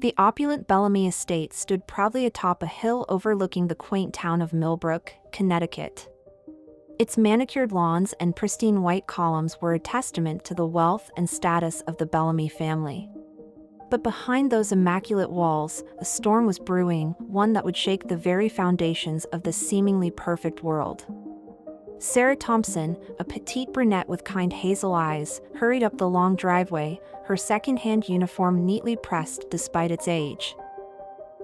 The opulent Bellamy Estate stood proudly atop a hill overlooking the quaint town of Millbrook, Connecticut. Its manicured lawns and pristine white columns were a testament to the wealth and status of the Bellamy family. But behind those immaculate walls, a storm was brewing, one that would shake the very foundations of this seemingly perfect world. Sarah Thompson, a petite brunette with kind hazel eyes, hurried up the long driveway, her second-hand uniform neatly pressed despite its age.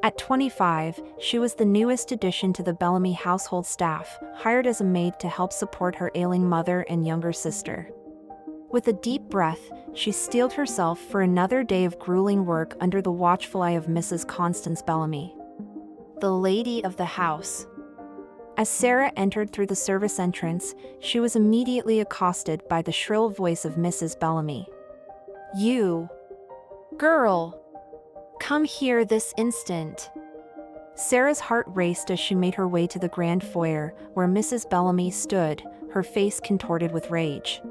At 25, she was the newest addition to the Bellamy household staff, hired as a maid to help support her ailing mother and younger sister. With a deep breath, she steeled herself for another day of grueling work under the watchful eye of Mrs. Constance Bellamy, the lady of the house. As Sarah entered through the service entrance, she was immediately accosted by the shrill voice of Mrs. Bellamy. "You girl! Come here this instant." Sarah's heart raced as she made her way to the grand foyer, where Mrs. Bellamy stood, her face contorted with rage.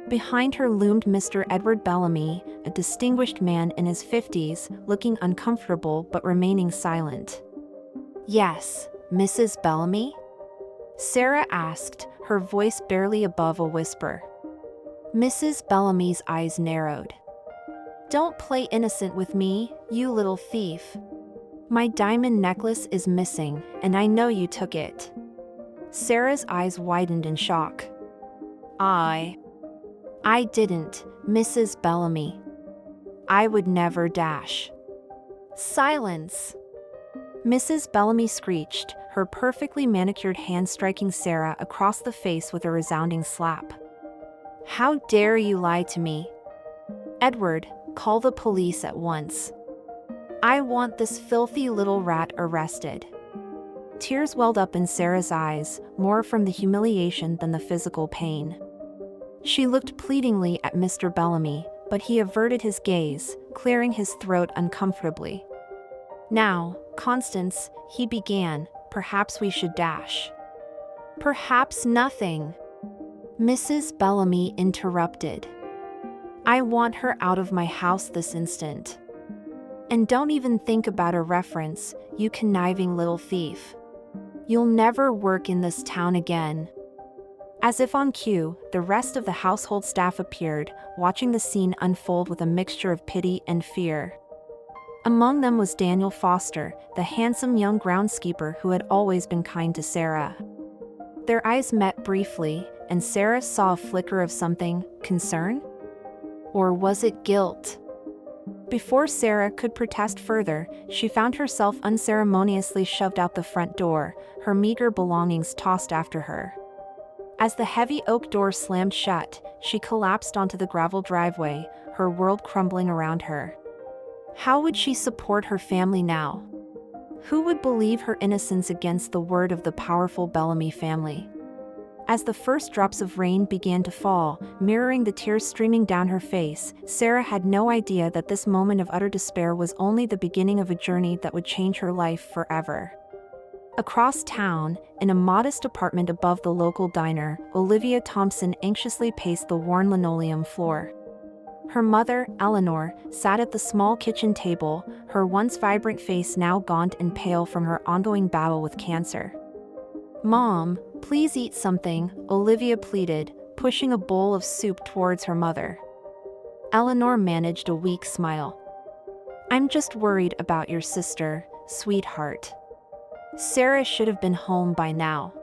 Behind her loomed Mr. Edward Bellamy, a distinguished man in his 50s, looking uncomfortable but remaining silent. "Yes, Mrs. Bellamy?" Sarah asked, her voice barely above a whisper. Mrs. Bellamy's eyes narrowed. "Don't play innocent with me, you little thief. My diamond necklace is missing, and I know you took it." Sarah's eyes widened in shock. I didn't, Mrs. Bellamy. I would never dash." "Silence!" Mrs. Bellamy screeched, her perfectly manicured hand striking Sarah across the face with a resounding slap. "How dare you lie to me? Edward, call the police at once. I want this filthy little rat arrested." Tears welled up in Sarah's eyes, more from the humiliation than the physical pain. She looked pleadingly at Mr. Bellamy, but he averted his gaze, clearing his throat uncomfortably. "Now, Constance," he began, "perhaps we should dash." "Perhaps nothing," Mrs. Bellamy interrupted. "I want her out of my house this instant. And don't even think about a reference, you conniving little thief. You'll never work in this town again." As if on cue, the rest of the household staff appeared, watching the scene unfold with a mixture of pity and fear. Among them was Daniel Foster, the handsome young groundskeeper who had always been kind to Sarah. Their eyes met briefly, and Sarah saw a flicker of something, concern? Or was it guilt? Before Sarah could protest further, she found herself unceremoniously shoved out the front door, her meager belongings tossed after her. As the heavy oak door slammed shut, she collapsed onto the gravel driveway, her world crumbling around her. How would she support her family now? Who would believe her innocence against the word of the powerful Bellamy family? As the first drops of rain began to fall, mirroring the tears streaming down her face, Sarah had no idea that this moment of utter despair was only the beginning of a journey that would change her life forever. Across town, in a modest apartment above the local diner, Olivia Thompson anxiously paced the worn linoleum floor. Her mother, Eleanor, sat at the small kitchen table, her once vibrant face now gaunt and pale from her ongoing battle with cancer. "Mom, please eat something," Olivia pleaded, pushing a bowl of soup towards her mother. Eleanor managed a weak smile. "I'm just worried about your sister, sweetheart. Sarah should have been home by now."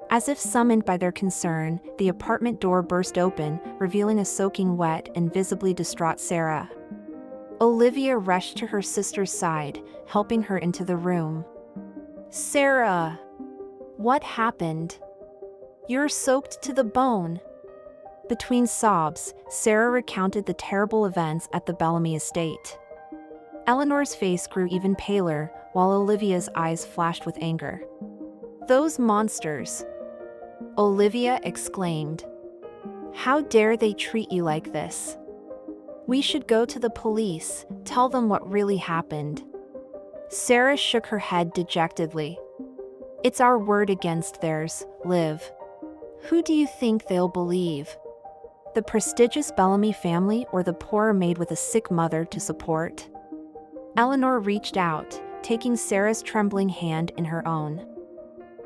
As if summoned by their concern, the apartment door burst open, revealing a soaking wet and visibly distraught Sarah. Olivia rushed to her sister's side, helping her into the room. "Sarah! What happened? You're soaked to the bone." Between sobs, Sarah recounted the terrible events at the Bellamy Estate. Eleanor's face grew even paler, while Olivia's eyes flashed with anger. "Those monsters!" Olivia exclaimed. "How dare they treat you like this? We should go to the police, tell them what really happened." Sarah shook her head dejectedly. "It's our word against theirs, Liv. Who do you think they'll believe? The prestigious Bellamy family or the poor maid with a sick mother to support?" Eleanor reached out, taking Sarah's trembling hand in her own.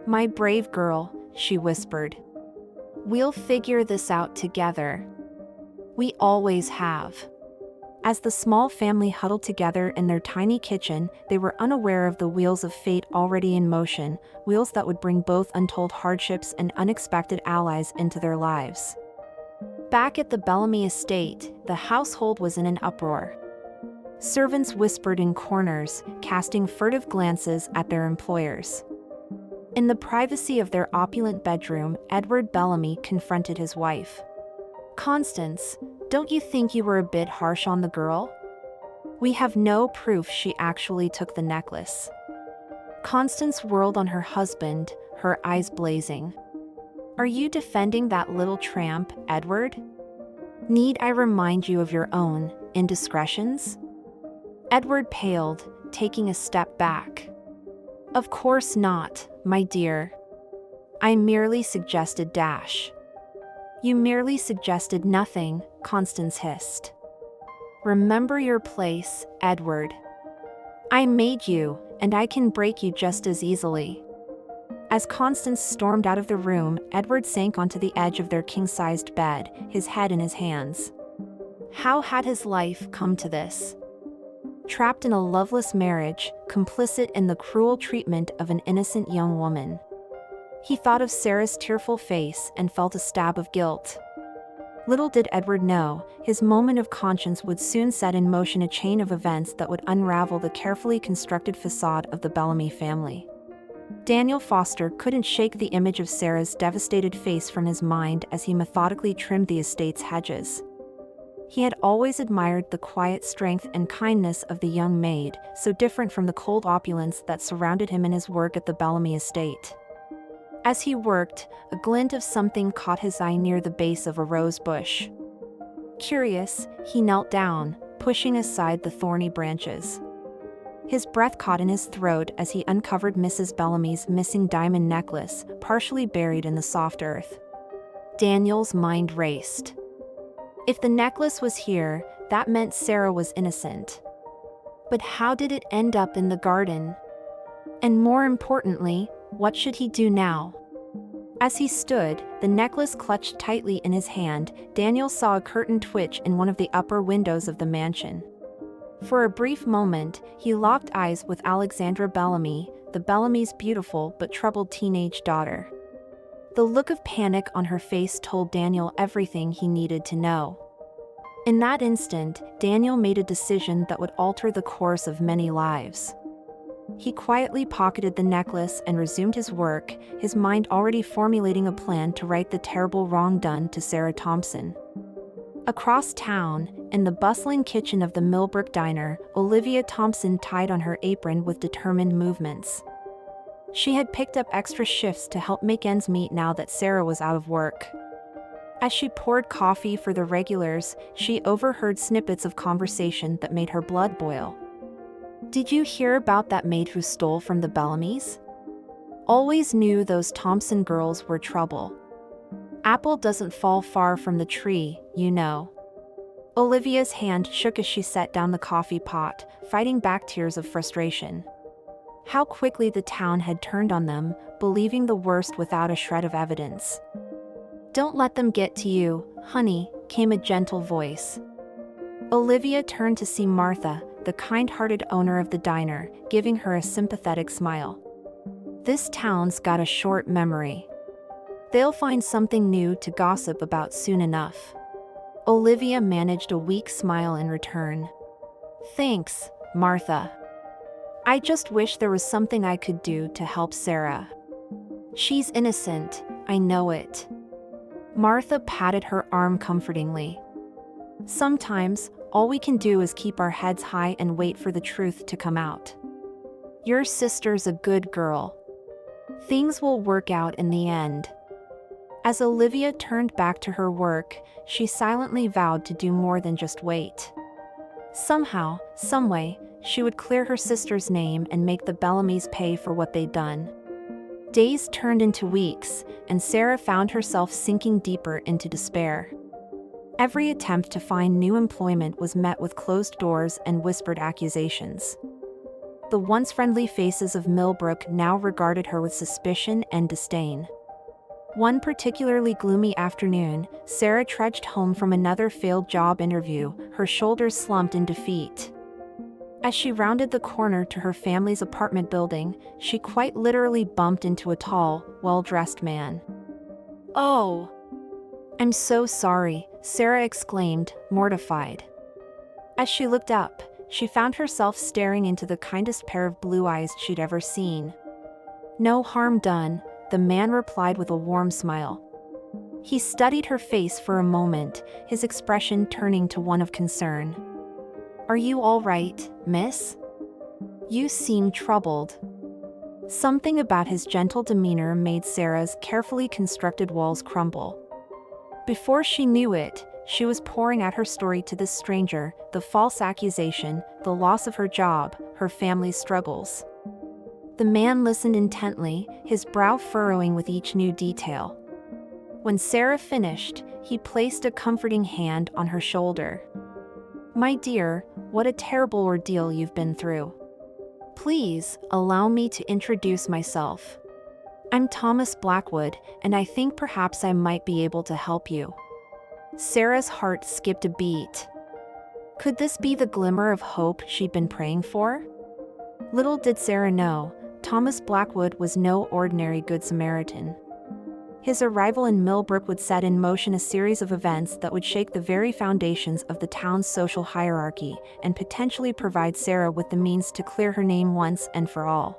"My brave girl," she whispered. "We'll figure this out together. We always have." As the small family huddled together in their tiny kitchen, they were unaware of the wheels of fate already in motion, wheels that would bring both untold hardships and unexpected allies into their lives. Back at the Bellamy Estate, the household was in an uproar. Servants whispered in corners, casting furtive glances at their employers. In the privacy of their opulent bedroom, Edward Bellamy confronted his wife. "Constance, don't you think you were a bit harsh on the girl? We have no proof she actually took the necklace." Constance whirled on her husband, her eyes blazing. "Are you defending that little tramp, Edward? Need I remind you of your own indiscretions?" Edward paled, taking a step back. "Of course not, my dear. I merely suggested dash." "You merely suggested nothing," Constance hissed. "Remember your place, Edward. I made you, and I can break you just as easily." As Constance stormed out of the room, Edward sank onto the edge of their king-sized bed, his head in his hands. How had his life come to this? Trapped in a loveless marriage, complicit in the cruel treatment of an innocent young woman. He thought of Sarah's tearful face and felt a stab of guilt. Little did Edward know, his moment of conscience would soon set in motion a chain of events that would unravel the carefully constructed facade of the Bellamy family. Daniel Foster couldn't shake the image of Sarah's devastated face from his mind as he methodically trimmed the estate's hedges. He had always admired the quiet strength and kindness of the young maid, so different from the cold opulence that surrounded him in his work at the Bellamy Estate. As he worked, a glint of something caught his eye near the base of a rose bush. Curious, he knelt down, pushing aside the thorny branches. His breath caught in his throat as he uncovered Mrs. Bellamy's missing diamond necklace, partially buried in the soft earth. Daniel's mind raced. If the necklace was here, that meant Sarah was innocent. But how did it end up in the garden? And more importantly, what should he do now? As he stood, the necklace clutched tightly in his hand, Daniel saw a curtain twitch in one of the upper windows of the mansion. For a brief moment, he locked eyes with Alexandra Bellamy, the Bellamy's beautiful but troubled teenage daughter. The look of panic on her face told Daniel everything he needed to know. In that instant, Daniel made a decision that would alter the course of many lives. He quietly pocketed the necklace and resumed his work, his mind already formulating a plan to right the terrible wrong done to Sarah Thompson. Across town, in the bustling kitchen of the Millbrook diner, Olivia Thompson tied on her apron with determined movements. She had picked up extra shifts to help make ends meet now that Sarah was out of work. As she poured coffee for the regulars, she overheard snippets of conversation that made her blood boil. "Did you hear about that maid who stole from the Bellamys? Always knew those Thompson girls were trouble. Apple doesn't fall far from the tree, you know." Olivia's hand shook as she set down the coffee pot, fighting back tears of frustration. How quickly the town had turned on them, believing the worst without a shred of evidence. "Don't let them get to you, honey," came a gentle voice. Olivia turned to see Martha, the kind-hearted owner of the diner, giving her a sympathetic smile. "This town's got a short memory. They'll find something new to gossip about soon enough." Olivia managed a weak smile in return. "Thanks, Martha. I just wish there was something I could do to help Sarah. She's innocent, I know it." Martha patted her arm comfortingly. "Sometimes, all we can do is keep our heads high and wait for the truth to come out. Your sister's a good girl. Things will work out in the end." As Olivia turned back to her work, she silently vowed to do more than just wait. Somehow, someway, she would clear her sister's name and make the Bellamys pay for what they'd done. Days turned into weeks, and Sarah found herself sinking deeper into despair. Every attempt to find new employment was met with closed doors and whispered accusations. The once friendly faces of Millbrook now regarded her with suspicion and disdain. One particularly gloomy afternoon, Sarah trudged home from another failed job interview, her shoulders slumped in defeat. As she rounded the corner to her family's apartment building, she quite literally bumped into a tall, well-dressed man. "Oh, I'm so sorry," Sarah exclaimed, mortified. As she looked up, she found herself staring into the kindest pair of blue eyes she'd ever seen. "No harm done," the man replied with a warm smile. He studied her face for a moment, his expression turning to one of concern. "Are you all right, miss? You seem troubled." Something about his gentle demeanor made Sarah's carefully constructed walls crumble. Before she knew it, she was pouring out her story to this stranger, the false accusation, the loss of her job, her family's struggles. The man listened intently, his brow furrowing with each new detail. When Sarah finished, he placed a comforting hand on her shoulder. "My dear, what a terrible ordeal you've been through. Please, allow me to introduce myself. I'm Thomas Blackwood, and I think perhaps I might be able to help you." Sarah's heart skipped a beat. Could this be the glimmer of hope she'd been praying for? Little did Sarah know, Thomas Blackwood was no ordinary Good Samaritan. His arrival in Millbrook would set in motion a series of events that would shake the very foundations of the town's social hierarchy and potentially provide Sarah with the means to clear her name once and for all.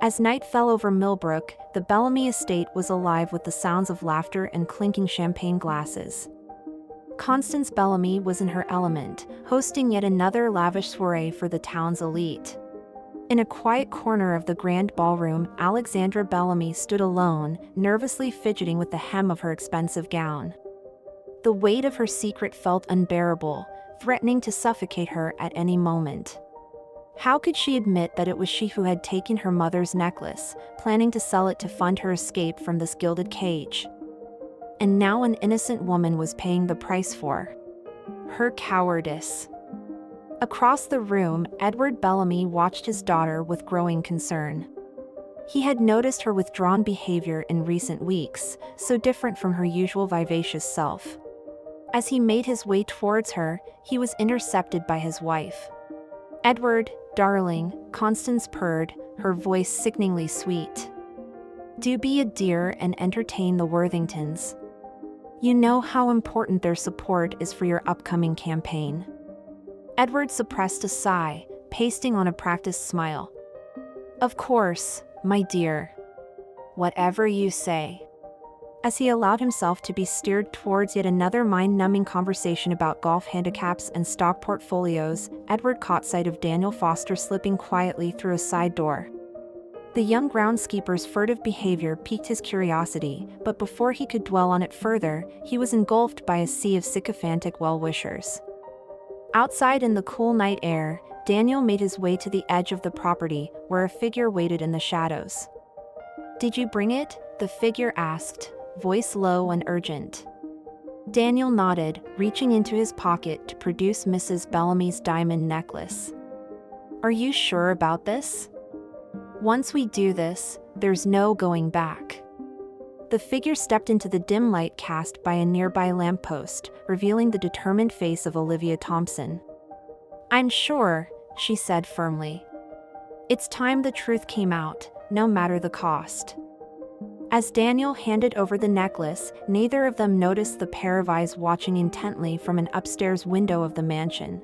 As night fell over Millbrook, the Bellamy Estate was alive with the sounds of laughter and clinking champagne glasses. Constance Bellamy was in her element, hosting yet another lavish soiree for the town's elite. In a quiet corner of the grand ballroom, Alexandra Bellamy stood alone, nervously fidgeting with the hem of her expensive gown. The weight of her secret felt unbearable, threatening to suffocate her at any moment. How could she admit that it was she who had taken her mother's necklace, planning to sell it to fund her escape from this gilded cage? And now an innocent woman was paying the price for her cowardice. Across the room, Edward Bellamy watched his daughter with growing concern. He had noticed her withdrawn behavior in recent weeks, so different from her usual vivacious self. As he made his way towards her, he was intercepted by his wife. "Edward, darling," Constance purred, her voice sickeningly sweet. "Do be a dear and entertain the Worthingtons. You know how important their support is for your upcoming campaign." Edward suppressed a sigh, pasting on a practiced smile. "Of course, my dear. Whatever you say." As he allowed himself to be steered towards yet another mind-numbing conversation about golf handicaps and stock portfolios, Edward caught sight of Daniel Foster slipping quietly through a side door. The young groundskeeper's furtive behavior piqued his curiosity, but before he could dwell on it further, he was engulfed by a sea of sycophantic well-wishers. Outside in the cool night air, Daniel made his way to the edge of the property, where a figure waited in the shadows. "Did you bring it?" the figure asked, voice low and urgent. Daniel nodded, reaching into his pocket to produce Mrs. Bellamy's diamond necklace. "Are you sure about this? Once we do this, there's no going back." The figure stepped into the dim light cast by a nearby lamppost, revealing the determined face of Olivia Thompson. "I'm sure," she said firmly. "It's time the truth came out, no matter the cost." As Daniel handed over the necklace, neither of them noticed the pair of eyes watching intently from an upstairs window of the mansion.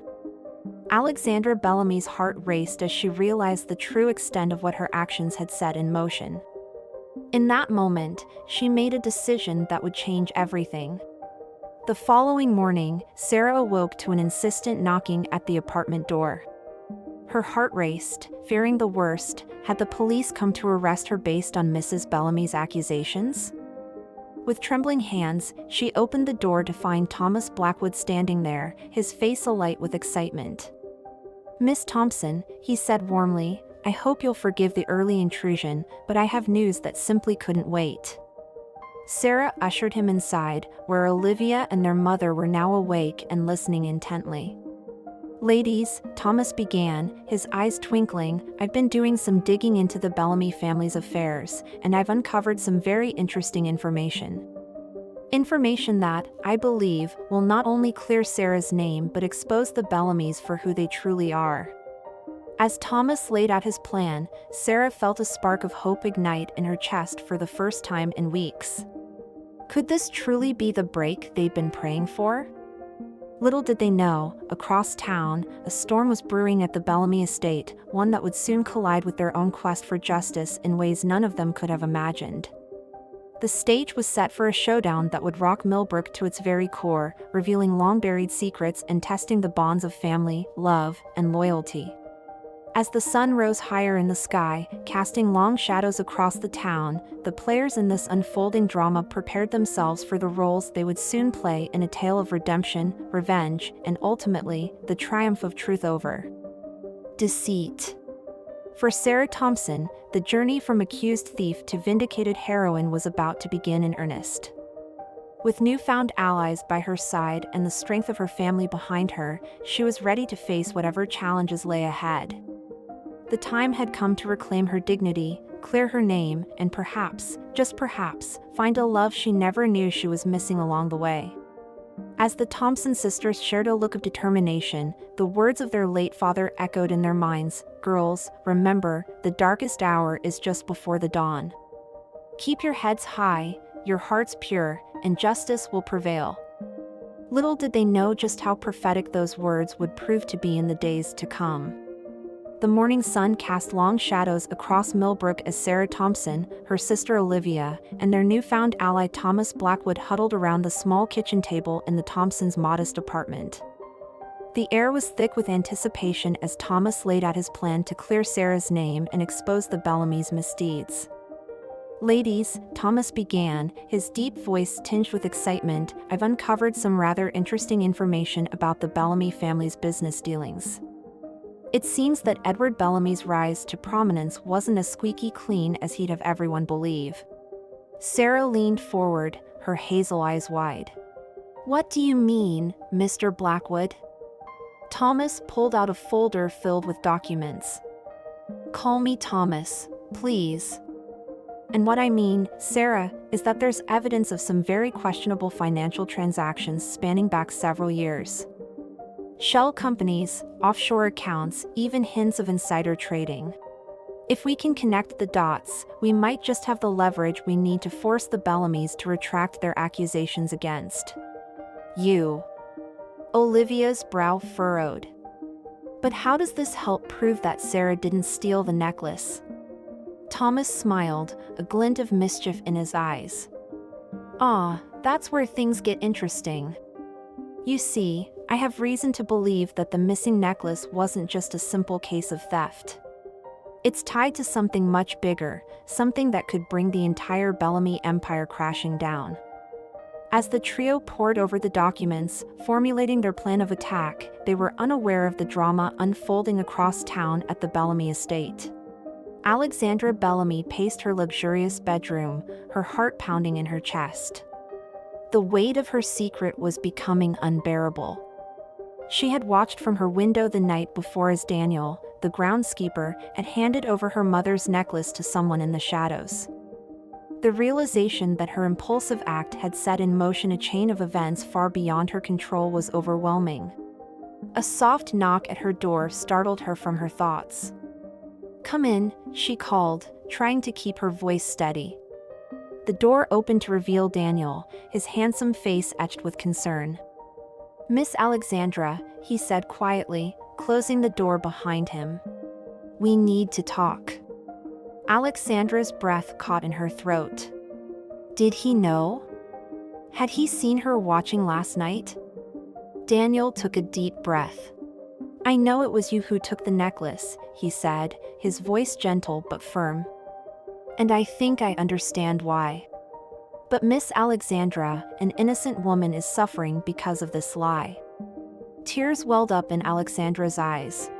Alexandra Bellamy's heart raced as she realized the true extent of what her actions had set in motion. In that moment, she made a decision that would change everything. The following morning, Sarah awoke to an insistent knocking at the apartment door. Her heart raced, fearing the worst. Had the police come to arrest her based on Mrs. Bellamy's accusations? With trembling hands, she opened the door to find Thomas Blackwood standing there, his face alight with excitement. "Miss Thompson," he said warmly, "I hope you'll forgive the early intrusion, but I have news that simply couldn't wait." Sarah ushered him inside, where Olivia and their mother were now awake and listening intently. "Ladies," Thomas began, his eyes twinkling, "I've been doing some digging into the Bellamy family's affairs, and I've uncovered some very interesting information. Information that, I believe, will not only clear Sarah's name but expose the Bellamys for who they truly are." As Thomas laid out his plan, Sarah felt a spark of hope ignite in her chest for the first time in weeks. Could this truly be the break they'd been praying for? Little did they know, across town, a storm was brewing at the Bellamy Estate, one that would soon collide with their own quest for justice in ways none of them could have imagined. The stage was set for a showdown that would rock Millbrook to its very core, revealing long-buried secrets and testing the bonds of family, love, and loyalty. As the sun rose higher in the sky, casting long shadows across the town, the players in this unfolding drama prepared themselves for the roles they would soon play in a tale of redemption, revenge, and ultimately, the triumph of truth over deceit. For Sarah Thompson, the journey from accused thief to vindicated heroine was about to begin in earnest. With newfound allies by her side and the strength of her family behind her, she was ready to face whatever challenges lay ahead. The time had come to reclaim her dignity, clear her name, and perhaps, just perhaps, find a love she never knew she was missing along the way. As the Thompson sisters shared a look of determination, the words of their late father echoed in their minds, "Girls, remember, the darkest hour is just before the dawn. Keep your heads high, your hearts pure, and justice will prevail." Little did they know just how prophetic those words would prove to be in the days to come. The morning sun cast long shadows across Millbrook as Sarah Thompson, her sister Olivia, and their newfound ally Thomas Blackwood huddled around the small kitchen table in the Thompsons' modest apartment. The air was thick with anticipation as Thomas laid out his plan to clear Sarah's name and expose the Bellamy's misdeeds. "Ladies," Thomas began, his deep voice tinged with excitement, "I've uncovered some rather interesting information about the Bellamy family's business dealings. It seems that Edward Bellamy's rise to prominence wasn't as squeaky clean as he'd have everyone believe." Sarah leaned forward, her hazel eyes wide. "What do you mean, Mr. Blackwood?" Thomas pulled out a folder filled with documents. "Call me Thomas, please. And what I mean, Sarah, is that there's evidence of some very questionable financial transactions spanning back several years. Shell companies, offshore accounts, even hints of insider trading. If we can connect the dots, we might just have the leverage we need to force the Bellamys to retract their accusations against you." Olivia's brow furrowed. "But how does this help prove that Sarah didn't steal the necklace?" Thomas smiled, a glint of mischief in his eyes. "Ah, that's where things get interesting. You see, I have reason to believe that the missing necklace wasn't just a simple case of theft. It's tied to something much bigger, something that could bring the entire Bellamy empire crashing down." As the trio pored over the documents, formulating their plan of attack, they were unaware of the drama unfolding across town at the Bellamy Estate. Alexandra Bellamy paced her luxurious bedroom, her heart pounding in her chest. The weight of her secret was becoming unbearable. She had watched from her window the night before as Daniel, the groundskeeper, had handed over her mother's necklace to someone in the shadows. The realization that her impulsive act had set in motion a chain of events far beyond her control was overwhelming. A soft knock at her door startled her from her thoughts. "Come in," she called, trying to keep her voice steady. The door opened to reveal Daniel, his handsome face etched with concern. "Miss Alexandra," he said quietly, closing the door behind him. "We need to talk." Alexandra's breath caught in her throat. Did he know? Had he seen her watching last night? Daniel took a deep breath. "I know it was you who took the necklace," he said, his voice gentle but firm. "And I think I understand why. But Miss Alexandra, an innocent woman is suffering because of this lie." Tears welled up in Alexandra's eyes.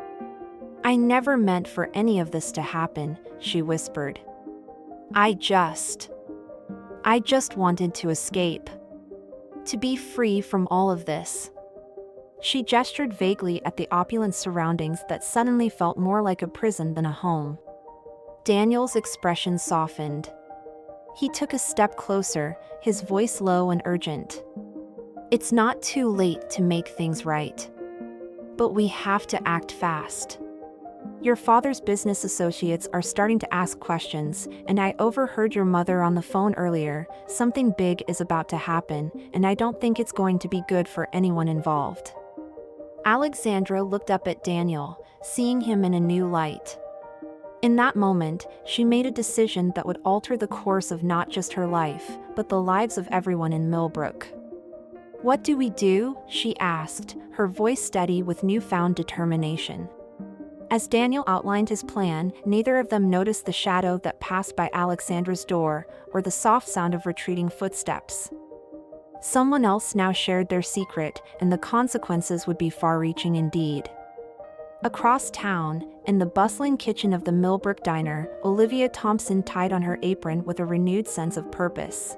"I never meant for any of this to happen," she whispered. I I just wanted to escape. To be free from all of this. She gestured vaguely at the opulent surroundings that suddenly felt more like a prison than a home. Daniel's expression softened. He took a step closer, his voice low and urgent. It's not too late to make things right. But we have to act fast. Your father's business associates are starting to ask questions, and I overheard your mother on the phone earlier. Something big is about to happen, and I don't think it's going to be good for anyone involved. Alexandra looked up at Daniel, seeing him in a new light. In that moment, she made a decision that would alter the course of not just her life, but the lives of everyone in Millbrook. What do we do? She asked, her voice steady with newfound determination. As Daniel outlined his plan, neither of them noticed the shadow that passed by Alexandra's door, or the soft sound of retreating footsteps. Someone else now shared their secret, and the consequences would be far-reaching indeed. Across town, in the bustling kitchen of the Millbrook diner, Olivia Thompson tied on her apron with a renewed sense of purpose.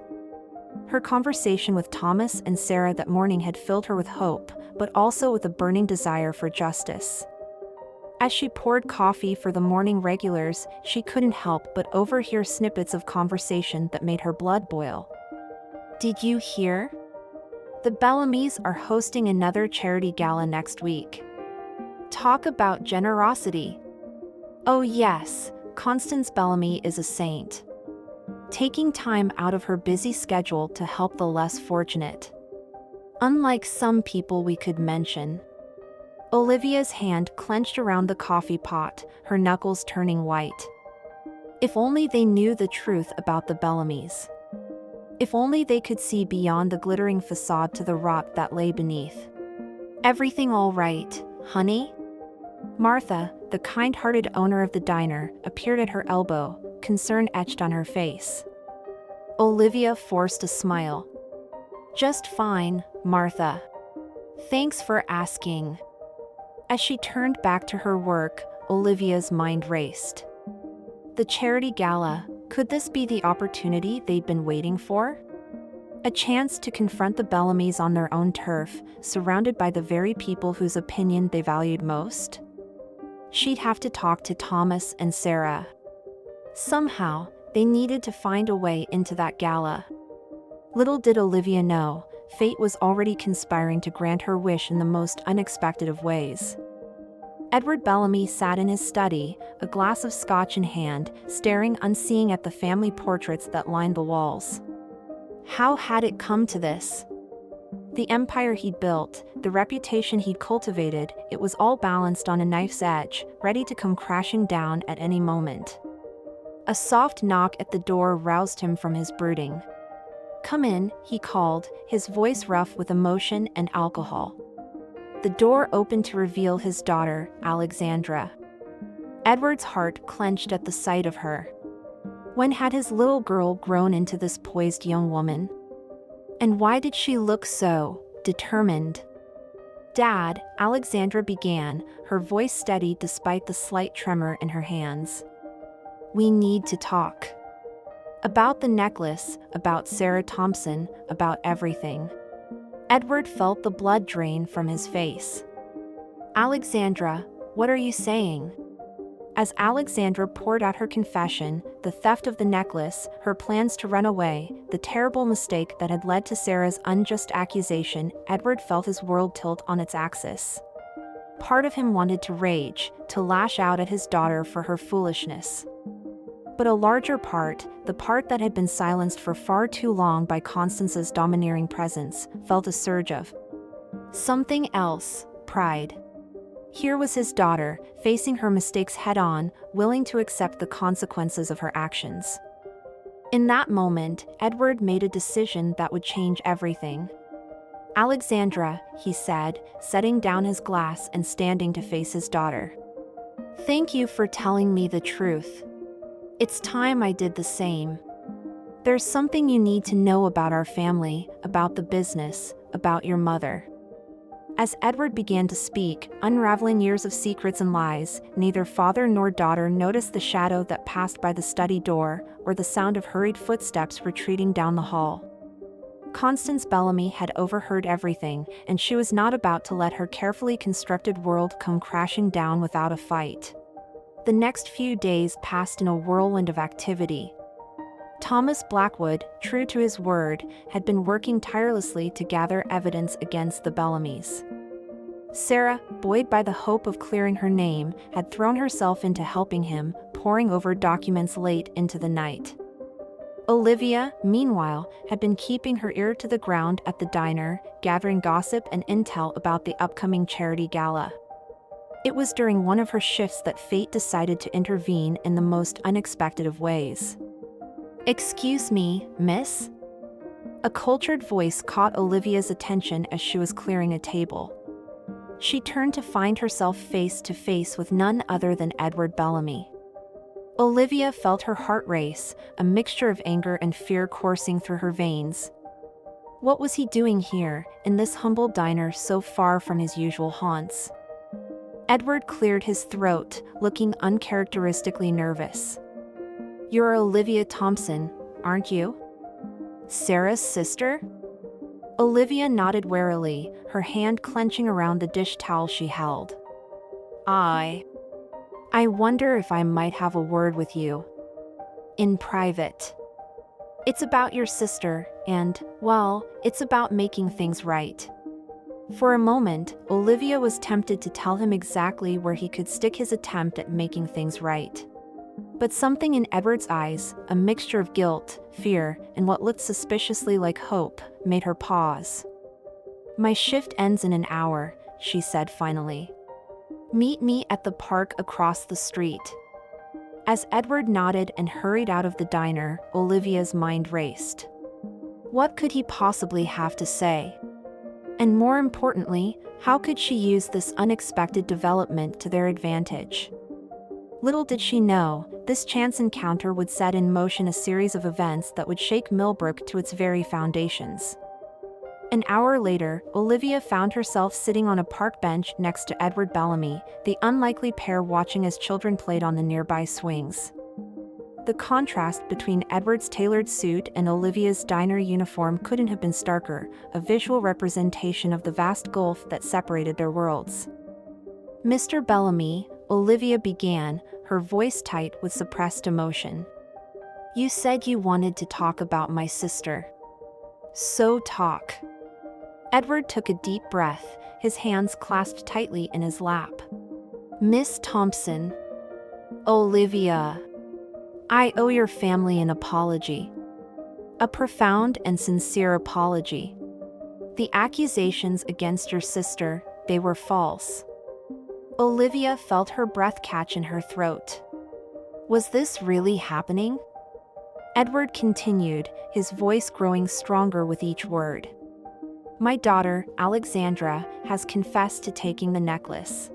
Her conversation with Thomas and Sarah that morning had filled her with hope, but also with a burning desire for justice. As she poured coffee for the morning regulars, she couldn't help but overhear snippets of conversation that made her blood boil. Did you hear? The Bellamys are hosting another charity gala next week. Talk about generosity. Oh yes, Constance Bellamy is a saint. Taking time out of her busy schedule to help the less fortunate. Unlike some people we could mention. Olivia's hand clenched around the coffee pot, her knuckles turning white. If only they knew the truth about the Bellamys. If only they could see beyond the glittering facade to the rot that lay beneath. Everything all right, honey? Martha, the kind-hearted owner of the diner, appeared at her elbow, concern etched on her face. Olivia forced a smile. Just fine, Martha. Thanks for asking. As she turned back to her work, Olivia's mind raced. The charity gala, could this be the opportunity they'd been waiting for? A chance to confront the Bellamys on their own turf, surrounded by the very people whose opinion they valued most? She'd have to talk to Thomas and Sarah. Somehow, they needed to find a way into that gala. Little did Olivia know, fate was already conspiring to grant her wish in the most unexpected of ways. Edward Bellamy sat in his study, a glass of scotch in hand, staring unseeing at the family portraits that lined the walls. How had it come to this? The empire he'd built, the reputation he'd cultivated, it was all balanced on a knife's edge, ready to come crashing down at any moment. A soft knock at the door roused him from his brooding. Come in, he called, his voice rough with emotion and alcohol. The door opened to reveal his daughter, Alexandra. Edward's heart clenched at the sight of her. When had his little girl grown into this poised young woman? And why did she look so determined? Dad, Alexandra began, her voice steady despite the slight tremor in her hands. We need to talk. About the necklace, about Sarah Thompson, about everything. Edward felt the blood drain from his face. Alexandra, what are you saying? As Alexandra poured out her confession, the theft of the necklace, her plans to run away, the terrible mistake that had led to Sarah's unjust accusation, Edward felt his world tilt on its axis. Part of him wanted to rage, to lash out at his daughter for her foolishness. But a larger part, the part that had been silenced for far too long by Constance's domineering presence, felt a surge of something else, pride. Here was his daughter, facing her mistakes head-on, willing to accept the consequences of her actions. In that moment, Edward made a decision that would change everything. Alexandra, he said, setting down his glass and standing to face his daughter. Thank you for telling me the truth. It's time I did the same. There's something you need to know about our family, about the business, about your mother. As Edward began to speak, unraveling years of secrets and lies, neither father nor daughter noticed the shadow that passed by the study door, or the sound of hurried footsteps retreating down the hall. Constance Bellamy had overheard everything, and she was not about to let her carefully constructed world come crashing down without a fight. The next few days passed in a whirlwind of activity. Thomas Blackwood, true to his word, had been working tirelessly to gather evidence against the Bellamys. Sarah, buoyed by the hope of clearing her name, had thrown herself into helping him, poring over documents late into the night. Olivia, meanwhile, had been keeping her ear to the ground at the diner, gathering gossip and intel about the upcoming charity gala. It was during one of her shifts that fate decided to intervene in the most unexpected of ways. "Excuse me, miss?" A cultured voice caught Olivia's attention as she was clearing a table. She turned to find herself face to face with none other than Edward Bellamy. Olivia felt her heart race, a mixture of anger and fear coursing through her veins. What was he doing here, in this humble diner so far from his usual haunts? Edward cleared his throat, looking uncharacteristically nervous. "You're Olivia Thompson, aren't you? Sarah's sister?" Olivia nodded warily, her hand clenching around the dish towel she held. I wonder if I might have a word with you. In private. It's about your sister, and, well, it's about making things right." For a moment, Olivia was tempted to tell him exactly where he could stick his attempt at making things right. But something in Edward's eyes, a mixture of guilt, fear, and what looked suspiciously like hope, made her pause. "My shift ends in an hour," she said finally. "Meet me at the park across the street." As Edward nodded and hurried out of the diner, Olivia's mind raced. What could he possibly have to say? And more importantly, how could she use this unexpected development to their advantage? Little did she know, this chance encounter would set in motion a series of events that would shake Millbrook to its very foundations. An hour later, Olivia found herself sitting on a park bench next to Edward Bellamy, the unlikely pair watching as children played on the nearby swings. The contrast between Edward's tailored suit and Olivia's diner uniform couldn't have been starker, a visual representation of the vast gulf that separated their worlds. "Mr. Bellamy," Olivia began, her voice tight with suppressed emotion. "You said you wanted to talk about my sister. So talk." Edward took a deep breath, his hands clasped tightly in his lap. "Miss Thompson." "Olivia. I owe your family an apology. A profound and sincere apology. The accusations against your sister, they were false." Olivia felt her breath catch in her throat. Was this really happening? Edward continued, his voice growing stronger with each word. "My daughter, Alexandra, has confessed to taking the necklace.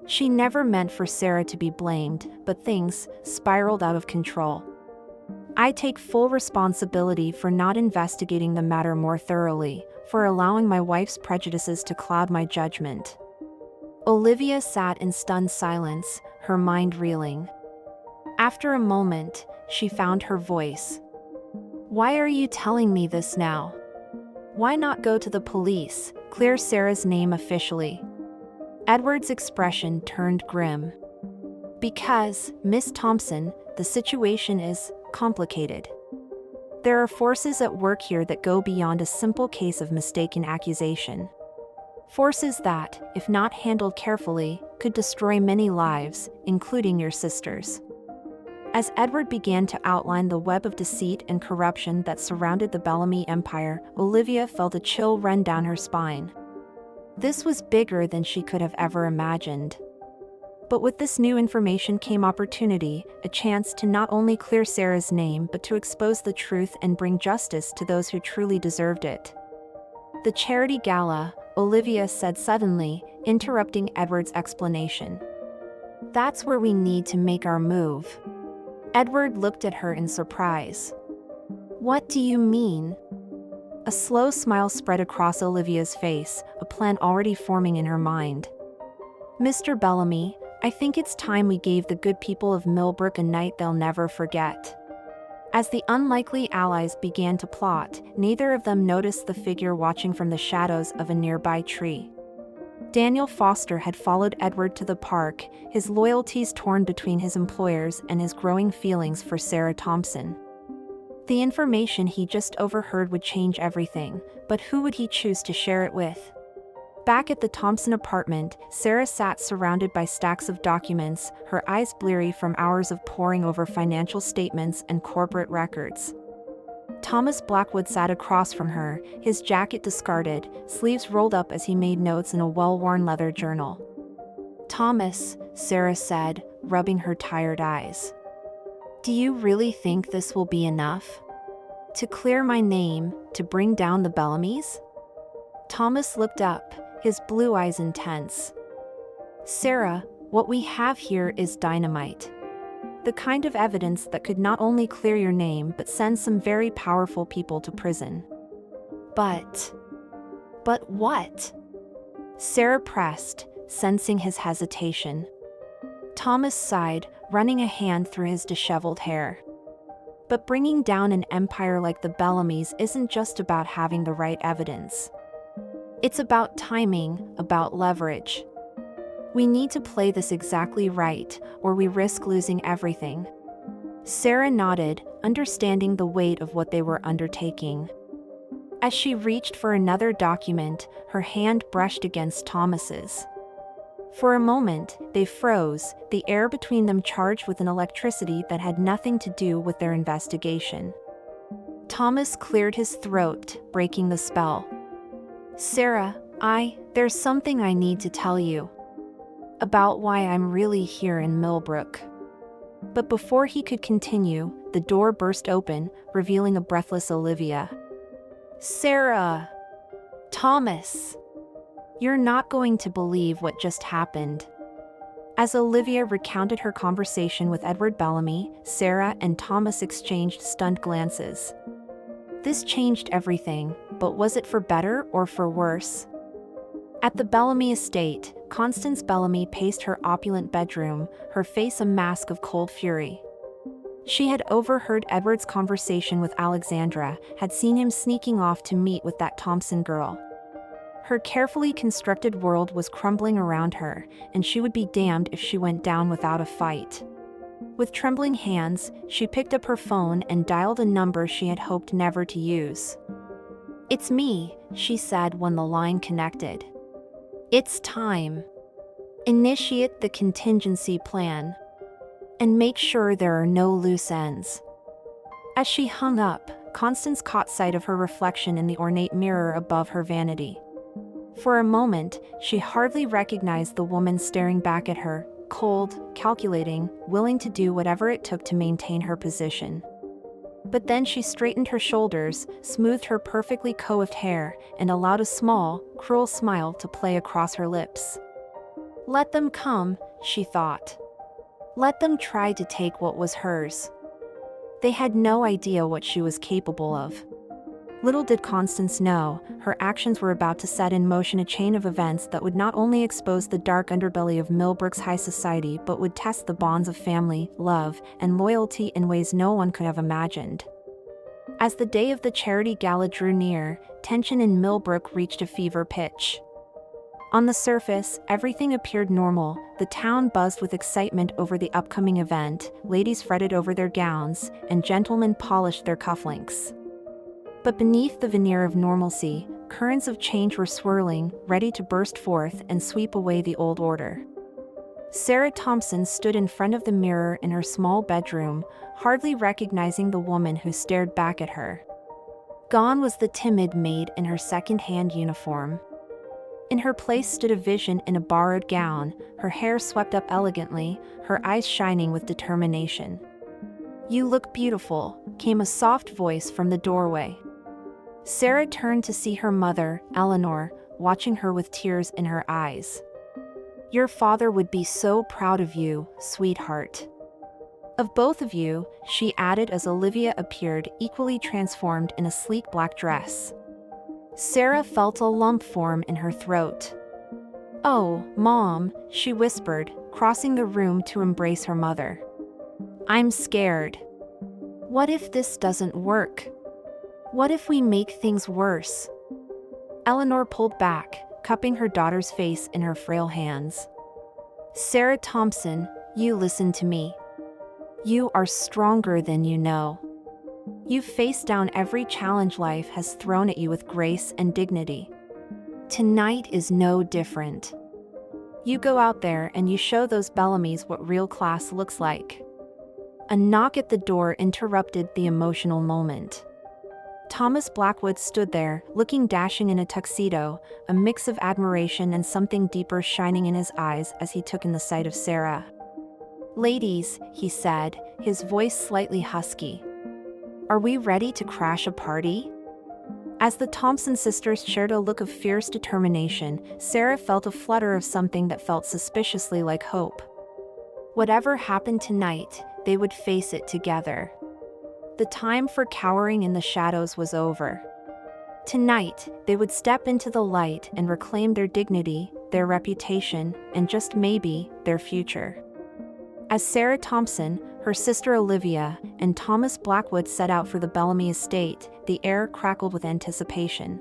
She never meant for Sarah to be blamed, but things spiraled out of control. I take full responsibility for not investigating the matter more thoroughly, for allowing my wife's prejudices to cloud my judgment." Olivia sat in stunned silence, her mind reeling. After a moment, she found her voice. "Why are you telling me this now? Why not go to the police, clear Sarah's name officially?" Edward's expression turned grim. "Because, Miss Thompson, the situation is complicated. There are forces at work here that go beyond a simple case of mistaken accusation. Forces that, if not handled carefully, could destroy many lives, including your sister's." As Edward began to outline the web of deceit and corruption that surrounded the Bellamy empire, Olivia felt a chill run down her spine. This was bigger than she could have ever imagined. But with this new information came opportunity, a chance to not only clear Sarah's name but to expose the truth and bring justice to those who truly deserved it. "The charity gala," Olivia said suddenly, interrupting Edward's explanation. "That's where we need to make our move." Edward looked at her in surprise. "What do you mean?" A slow smile spread across Olivia's face, a plan already forming in her mind. "Mr. Bellamy, I think it's time we gave the good people of Millbrook a night they'll never forget." As the unlikely allies began to plot, neither of them noticed the figure watching from the shadows of a nearby tree. Daniel Foster had followed Edward to the park, his loyalties torn between his employers and his growing feelings for Sarah Thompson. The information he just overheard would change everything, but who would he choose to share it with? Back at the Thompson apartment, Sarah sat surrounded by stacks of documents, her eyes bleary from hours of poring over financial statements and corporate records. Thomas Blackwood sat across from her, his jacket discarded, sleeves rolled up as he made notes in a well-worn leather journal. "Thomas," Sarah said, rubbing her tired eyes. "Do you really think this will be enough? To clear my name, to bring down the Bellamys?" Thomas looked up, his blue eyes intense. "Sarah, what we have here is dynamite. The kind of evidence that could not only clear your name but send some very powerful people to prison." But what?" Sarah pressed, sensing his hesitation. Thomas sighed, running a hand through his disheveled hair. "But bringing down an empire like the Bellamys isn't just about having the right evidence. It's about timing, about leverage. We need to play this exactly right, or we risk losing everything." Sarah nodded, understanding the weight of what they were undertaking. As she reached for another document, her hand brushed against Thomas's. For a moment, they froze, the air between them charged with an electricity that had nothing to do with their investigation. Thomas cleared his throat, breaking the spell. "Sarah, there's something I need to tell you. About why I'm really here in Millbrook." But before he could continue, the door burst open, revealing a breathless Olivia. "Sarah! Thomas! You're not going to believe what just happened." As Olivia recounted her conversation with Edward Bellamy, Sarah and Thomas exchanged stunned glances. This changed everything, but was it for better or for worse? At the Bellamy Estate, Constance Bellamy paced her opulent bedroom, her face a mask of cold fury. She had overheard Edward's conversation with Alexandra, had seen him sneaking off to meet with that Thompson girl. Her carefully constructed world was crumbling around her, and she would be damned if she went down without a fight. With trembling hands, she picked up her phone and dialed a number she had hoped never to use. "It's me," she said when the line connected. "It's time. Initiate the contingency plan. And make sure there are no loose ends." As she hung up, Constance caught sight of her reflection in the ornate mirror above her vanity. For a moment, she hardly recognized the woman staring back at her, cold, calculating, willing to do whatever it took to maintain her position. But then she straightened her shoulders, smoothed her perfectly coiffed hair, and allowed a small, cruel smile to play across her lips. Let them come, she thought. Let them try to take what was hers. They had no idea what she was capable of. Little did Constance know, her actions were about to set in motion a chain of events that would not only expose the dark underbelly of Millbrook's high society but would test the bonds of family, love, and loyalty in ways no one could have imagined. As the day of the charity gala drew near, tension in Millbrook reached a fever pitch. On the surface, everything appeared normal. The town buzzed with excitement over the upcoming event, ladies fretted over their gowns, and gentlemen polished their cufflinks. But beneath the veneer of normalcy, currents of change were swirling, ready to burst forth and sweep away the old order. Sarah Thompson stood in front of the mirror in her small bedroom, hardly recognizing the woman who stared back at her. Gone was the timid maid in her second-hand uniform. In her place stood a vision in a borrowed gown, her hair swept up elegantly, her eyes shining with determination. "You look beautiful," came a soft voice from the doorway. Sarah turned to see her mother, Eleanor, watching her with tears in her eyes. "Your father would be so proud of you, sweetheart." "Of both of you," she added as Olivia appeared, equally transformed in a sleek black dress. Sarah felt a lump form in her throat. "Oh, Mom," she whispered, crossing the room to embrace her mother. "I'm scared. What if this doesn't work? What if we make things worse?" Eleanor pulled back, cupping her daughter's face in her frail hands. "Sarah Thompson, you listen to me. You are stronger than you know. You've faced down every challenge life has thrown at you with grace and dignity. Tonight is no different. You go out there and you show those Bellamys what real class looks like." A knock at the door interrupted the emotional moment. Thomas Blackwood stood there, looking dashing in a tuxedo, a mix of admiration and something deeper shining in his eyes as he took in the sight of Sarah. "Ladies," he said, his voice slightly husky. "Are we ready to crash a party?" As the Thompson sisters shared a look of fierce determination, Sarah felt a flutter of something that felt suspiciously like hope. Whatever happened tonight, they would face it together. The time for cowering in the shadows was over. Tonight, they would step into the light and reclaim their dignity, their reputation, and just maybe, their future. As Sarah Thompson, her sister Olivia, and Thomas Blackwood set out for the Bellamy Estate, the air crackled with anticipation.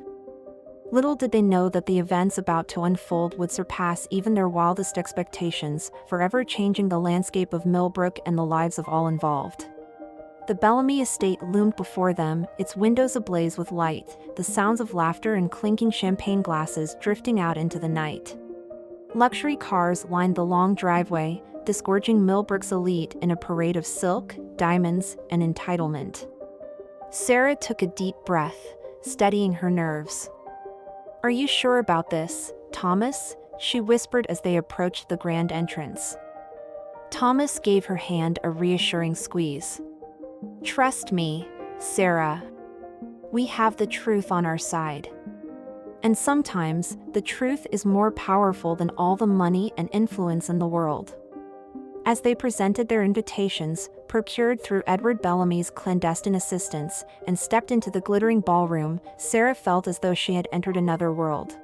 Little did they know that the events about to unfold would surpass even their wildest expectations, forever changing the landscape of Millbrook and the lives of all involved. The Bellamy Estate loomed before them, its windows ablaze with light, the sounds of laughter and clinking champagne glasses drifting out into the night. Luxury cars lined the long driveway, disgorging Millbrook's elite in a parade of silk, diamonds, and entitlement. Sarah took a deep breath, steadying her nerves. "Are you sure about this, Thomas?" she whispered as they approached the grand entrance. Thomas gave her hand a reassuring squeeze. "Trust me, Sarah. We have the truth on our side. And sometimes, the truth is more powerful than all the money and influence in the world." As they presented their invitations, procured through Edward Bellamy's clandestine assistance, and stepped into the glittering ballroom, Sarah felt as though she had entered another world.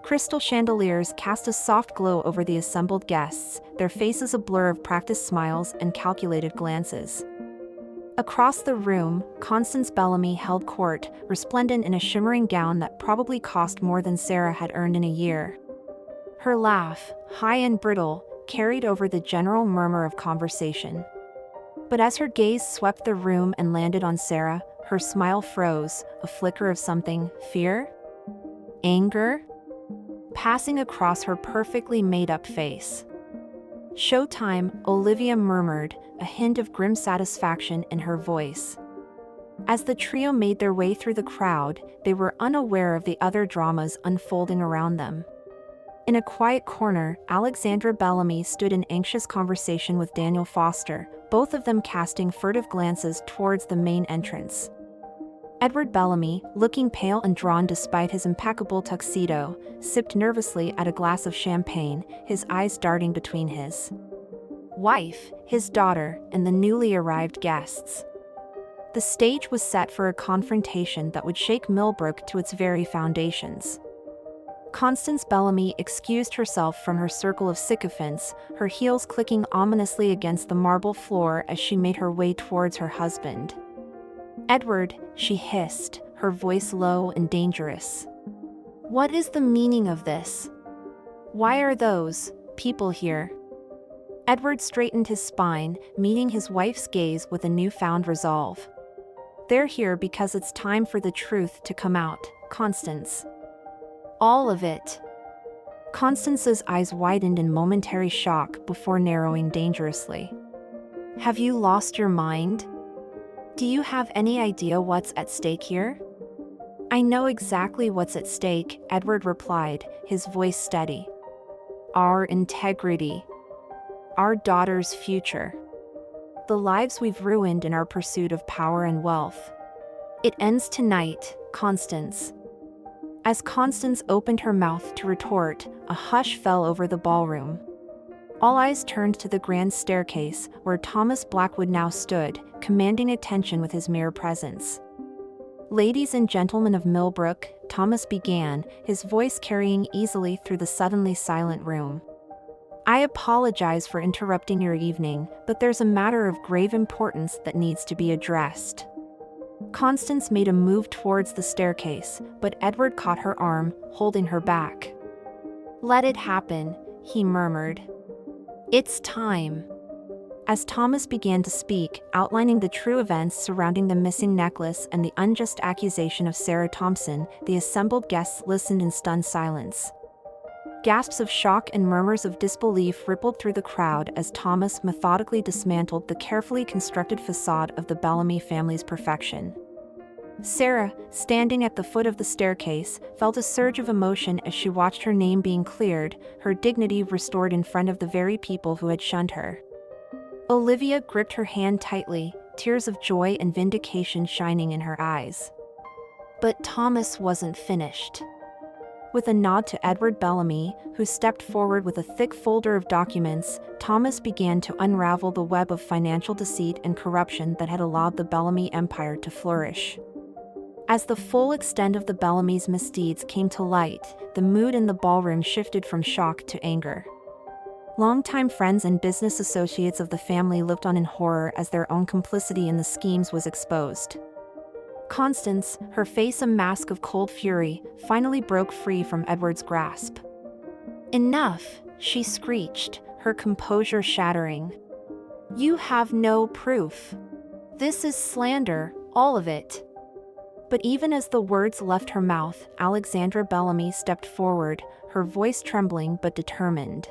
Crystal chandeliers cast a soft glow over the assembled guests, their faces a blur of practiced smiles and calculated glances. Across the room, Constance Bellamy held court, resplendent in a shimmering gown that probably cost more than Sarah had earned in a year. Her laugh, high and brittle, carried over the general murmur of conversation. But as her gaze swept the room and landed on Sarah, her smile froze, a flicker of something, fear? Anger? Passing across her perfectly made-up face. "Showtime," Olivia murmured, a hint of grim satisfaction in her voice. As the trio made their way through the crowd, they were unaware of the other dramas unfolding around them. In a quiet corner, Alexandra Bellamy stood in anxious conversation with Daniel Foster, both of them casting furtive glances towards the main entrance. Edward Bellamy, looking pale and drawn despite his impeccable tuxedo, sipped nervously at a glass of champagne, his eyes darting between his wife, his daughter, and the newly arrived guests. The stage was set for a confrontation that would shake Millbrook to its very foundations. Constance Bellamy excused herself from her circle of sycophants, her heels clicking ominously against the marble floor as she made her way towards her husband. "Edward," she hissed, her voice low and dangerous. "What is the meaning of this? Why are those people here?" Edward straightened his spine, meeting his wife's gaze with a newfound resolve. "They're here because it's time for the truth to come out, Constance. All of it." Constance's eyes widened in momentary shock before narrowing dangerously. "Have you lost your mind? Do you have any idea what's at stake here?" "I know exactly what's at stake," Edward replied, his voice steady. "Our integrity. Our daughter's future. The lives we've ruined in our pursuit of power and wealth. It ends tonight, Constance." As Constance opened her mouth to retort, a hush fell over the ballroom. All eyes turned to the grand staircase, where Thomas Blackwood now stood, commanding attention with his mere presence. "Ladies and gentlemen of Millbrook," Thomas began, his voice carrying easily through the suddenly silent room. "I apologize for interrupting your evening, but there's a matter of grave importance that needs to be addressed." Constance made a move towards the staircase, but Edward caught her arm, holding her back. "Let it happen," he murmured. "It's time." As Thomas began to speak, outlining the true events surrounding the missing necklace and the unjust accusation of Sarah Thompson, the assembled guests listened in stunned silence. Gasps of shock and murmurs of disbelief rippled through the crowd as Thomas methodically dismantled the carefully constructed facade of the Bellamy family's perfection. Sarah, standing at the foot of the staircase, felt a surge of emotion as she watched her name being cleared, her dignity restored in front of the very people who had shunned her. Olivia gripped her hand tightly, tears of joy and vindication shining in her eyes. But Thomas wasn't finished. With a nod to Edward Bellamy, who stepped forward with a thick folder of documents, Thomas began to unravel the web of financial deceit and corruption that had allowed the Bellamy empire to flourish. As the full extent of the Bellamy's misdeeds came to light, the mood in the ballroom shifted from shock to anger. Longtime friends and business associates of the family looked on in horror as their own complicity in the schemes was exposed. Constance, her face a mask of cold fury, finally broke free from Edward's grasp. "Enough," she screeched, her composure shattering. "You have no proof. This is slander, all of it." But even as the words left her mouth, Alexandra Bellamy stepped forward, her voice trembling but determined.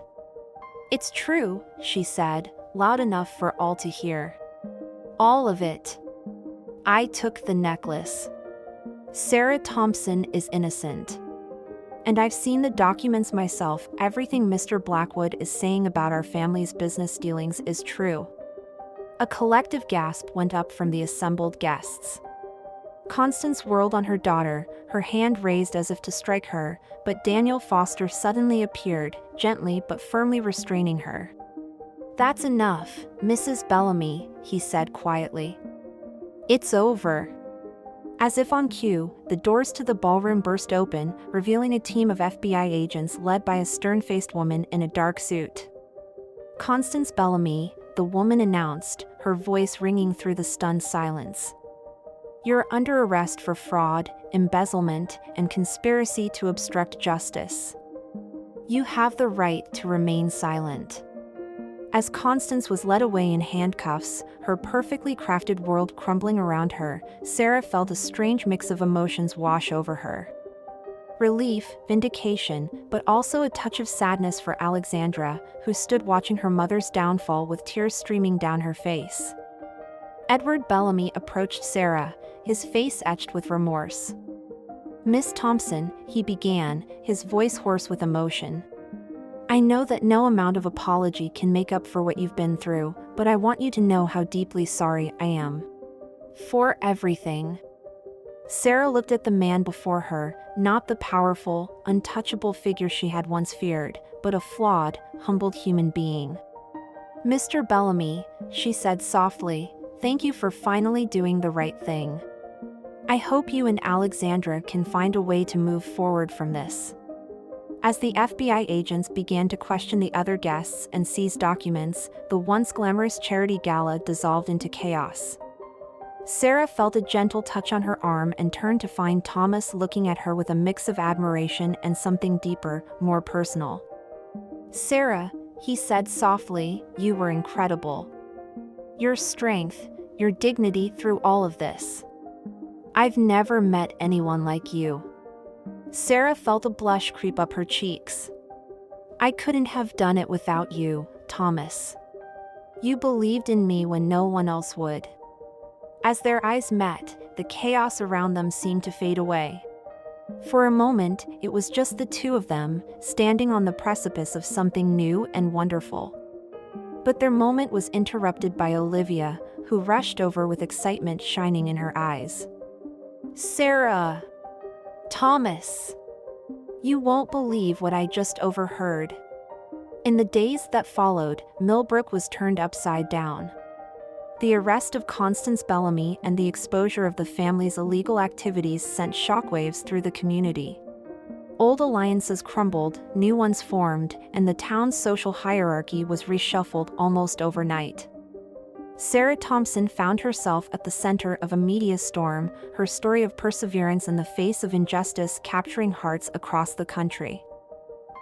"It's true," she said, loud enough for all to hear. "All of it. I took the necklace. Sarah Thompson is innocent. And I've seen the documents myself. Everything Mr. Blackwood is saying about our family's business dealings is true." A collective gasp went up from the assembled guests. Constance whirled on her daughter, her hand raised as if to strike her, but Daniel Foster suddenly appeared, gently but firmly restraining her. "That's enough, Mrs. Bellamy," he said quietly. "It's over." As if on cue, the doors to the ballroom burst open, revealing a team of FBI agents led by a stern-faced woman in a dark suit. "Constance Bellamy," the woman announced, her voice ringing through the stunned silence. "You're under arrest for fraud, embezzlement, and conspiracy to obstruct justice. You have the right to remain silent." As Constance was led away in handcuffs, her perfectly crafted world crumbling around her, Sarah felt a strange mix of emotions wash over her. Relief, vindication, but also a touch of sadness for Alexandra, who stood watching her mother's downfall with tears streaming down her face. Edward Bellamy approached Sarah, his face etched with remorse. "Miss Thompson," he began, his voice hoarse with emotion. "I know that no amount of apology can make up for what you've been through, but I want you to know how deeply sorry I am. For everything." Sarah looked at the man before her, not the powerful, untouchable figure she had once feared, but a flawed, humbled human being. "Mr. Bellamy," she said softly, "thank you for finally doing the right thing. I hope you and Alexandra can find a way to move forward from this." As the FBI agents began to question the other guests and seize documents, the once glamorous charity gala dissolved into chaos. Sarah felt a gentle touch on her arm and turned to find Thomas looking at her with a mix of admiration and something deeper, more personal. "Sarah," he said softly, "you were incredible. Your strength, your dignity through all of this. I've never met anyone like you." Sarah felt a blush creep up her cheeks. "I couldn't have done it without you, Thomas. You believed in me when no one else would." As their eyes met, the chaos around them seemed to fade away. For a moment, it was just the two of them, standing on the precipice of something new and wonderful. But their moment was interrupted by Olivia, who rushed over with excitement shining in her eyes. "Sarah! Thomas! You won't believe what I just overheard." In the days that followed, Millbrook was turned upside down. The arrest of Constance Bellamy and the exposure of the family's illegal activities sent shockwaves through the community. Old alliances crumbled, new ones formed, and the town's social hierarchy was reshuffled almost overnight. Sarah Thompson found herself at the center of a media storm, her story of perseverance in the face of injustice capturing hearts across the country.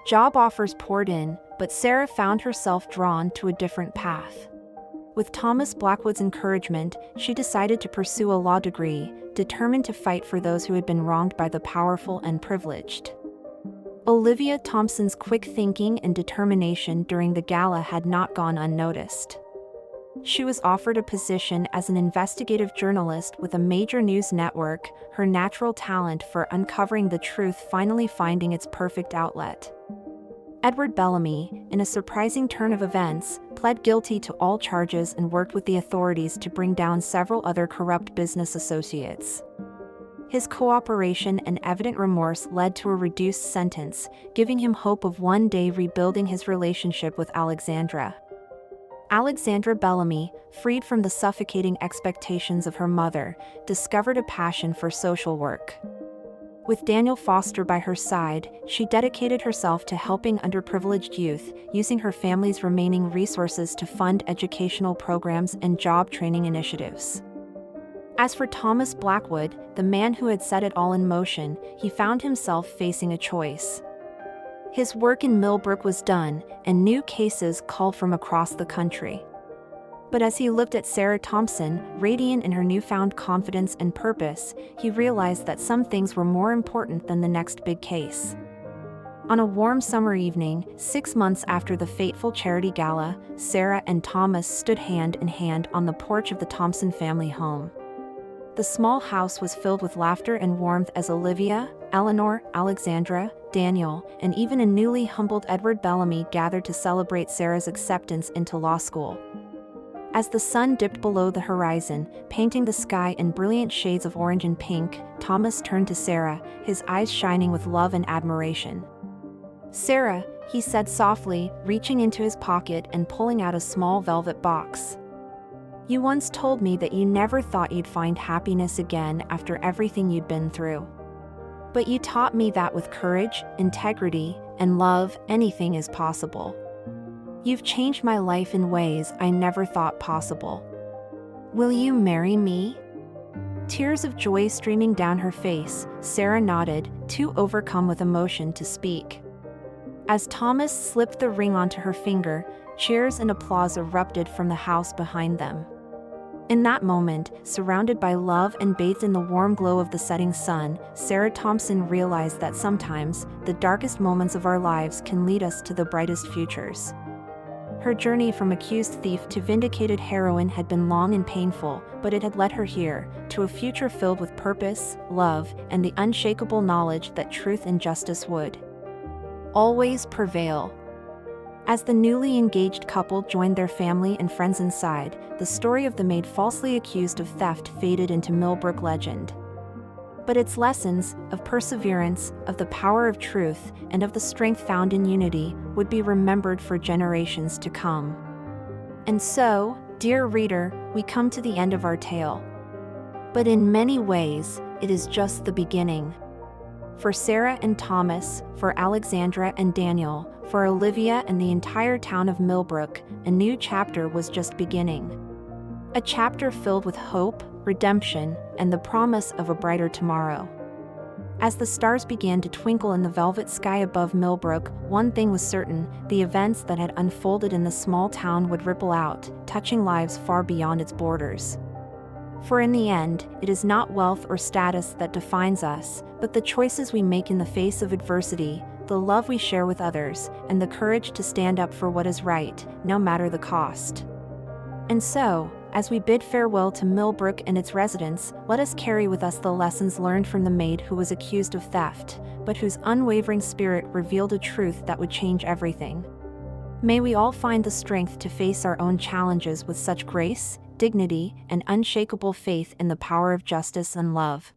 Job offers poured in, but Sarah found herself drawn to a different path. With Thomas Blackwood's encouragement, she decided to pursue a law degree, determined to fight for those who had been wronged by the powerful and privileged. Olivia Thompson's quick thinking and determination during the gala had not gone unnoticed. She was offered a position as an investigative journalist with a major news network, her natural talent for uncovering the truth finally finding its perfect outlet. Edward Bellamy, in a surprising turn of events, pled guilty to all charges and worked with the authorities to bring down several other corrupt business associates. His cooperation and evident remorse led to a reduced sentence, giving him hope of one day rebuilding his relationship with Alexandra. Alexandra Bellamy, freed from the suffocating expectations of her mother, discovered a passion for social work. With Daniel Foster by her side, she dedicated herself to helping underprivileged youth, using her family's remaining resources to fund educational programs and job training initiatives. As for Thomas Blackwood, the man who had set it all in motion, he found himself facing a choice. His work in Millbrook was done, and new cases called from across the country. But as he looked at Sarah Thompson, radiant in her newfound confidence and purpose, he realized that some things were more important than the next big case. On a warm summer evening, 6 months after the fateful charity gala, Sarah and Thomas stood hand in hand on the porch of the Thompson family home. The small house was filled with laughter and warmth as Olivia, Eleanor, Alexandra, Daniel, and even a newly humbled Edward Bellamy gathered to celebrate Sarah's acceptance into law school. As the sun dipped below the horizon, painting the sky in brilliant shades of orange and pink, Thomas turned to Sarah, his eyes shining with love and admiration. "Sarah," he said softly, reaching into his pocket and pulling out a small velvet box. "You once told me that you never thought you'd find happiness again after everything you'd been through. But you taught me that with courage, integrity, and love, anything is possible. You've changed my life in ways I never thought possible. Will you marry me?" Tears of joy streaming down her face, Sarah nodded, too overcome with emotion to speak. As Thomas slipped the ring onto her finger, cheers and applause erupted from the house behind them. In that moment, surrounded by love and bathed in the warm glow of the setting sun, Sarah Thompson realized that sometimes, the darkest moments of our lives can lead us to the brightest futures. Her journey from accused thief to vindicated heroine had been long and painful, but it had led her here, to a future filled with purpose, love, and the unshakable knowledge that truth and justice would always prevail. As the newly engaged couple joined their family and friends inside, the story of the maid falsely accused of theft faded into Millbrook legend. But its lessons, of perseverance, of the power of truth, and of the strength found in unity, would be remembered for generations to come. And so, dear reader, we come to the end of our tale. But in many ways, it is just the beginning. For Sarah and Thomas, for Alexandra and Daniel, for Olivia and the entire town of Millbrook, a new chapter was just beginning. A chapter filled with hope, redemption, and the promise of a brighter tomorrow. As the stars began to twinkle in the velvet sky above Millbrook, one thing was certain: the events that had unfolded in the small town would ripple out, touching lives far beyond its borders. For in the end, it is not wealth or status that defines us, but the choices we make in the face of adversity, the love we share with others, and the courage to stand up for what is right, no matter the cost. And so, as we bid farewell to Millbrook and its residents, let us carry with us the lessons learned from the maid who was accused of theft, but whose unwavering spirit revealed a truth that would change everything. May we all find the strength to face our own challenges with such grace, dignity, and unshakable faith in the power of justice and love.